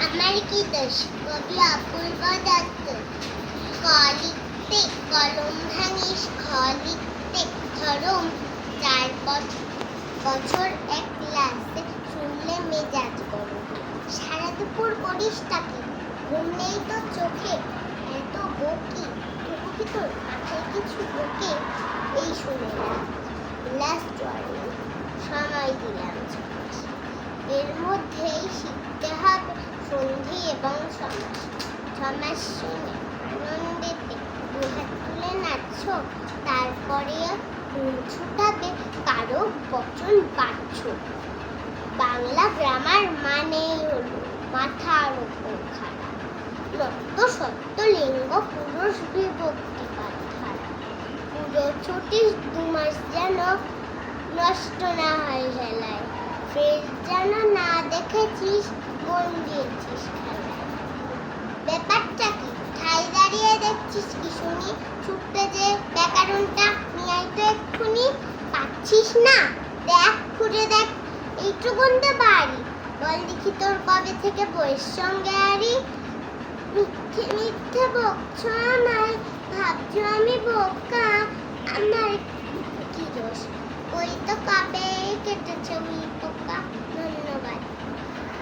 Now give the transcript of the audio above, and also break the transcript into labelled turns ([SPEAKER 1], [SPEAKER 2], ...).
[SPEAKER 1] আমার কি দোষ? কবি অপূর্ব দত্ত। ক লিখতে কলম ভাঙিস, খ লিখতে ধরম। 4 বছর এক ক্লাসে শুনলে মেজাজ গরম। সারা দুপুর করিসটা কি? ঘুম নেই তো চোখে? এত বকি, তবু কি তোর মাথায় কিছু ঢোকে? এই শুনে লাস্ট ওয়ার্নিং, সময় দিলাম 6 মাস। এর মধ্যেই শিখতে হবে সন্ধি এবং সমাস। 6 মাস শুনে আনন্দেতে দুহাত তুলে নাচছ, তারপরে ছুটাবে কারো বচন বাড়ছ। বাংলা গ্রামার মানেই হলো মাথার উপর খাড়া, রক্ত সত্য লিঙ্গ পুরুষ বিভক্তি ধারা। পুরো 2 মাস যেন নষ্ট না হয় হেলায়, ফের যেন না দেখেছিস মন দিয়েছিস খেলায়। ব্যাপারটা কি? ঠাই দাঁড়িয়ে দেখছিস কি শুনি? ছুটতে যে ব্যাকরণটা নিয়ে আয় তো এক্ষুনি। পাচ্ছিস না? দেখ, খুঁজে দেখ, এইটুকুন তো বাড়ি। বল দেখি তোর কবে থেকে বইয়ের সঙ্গে আরি? মিথ্যে মিথ্যে বকছ আমায়, ভাবছো আমি বোকা। আমার কি দোষ? ওই তো কবে কেটেছে উই পোকা। ধন্যবাদ।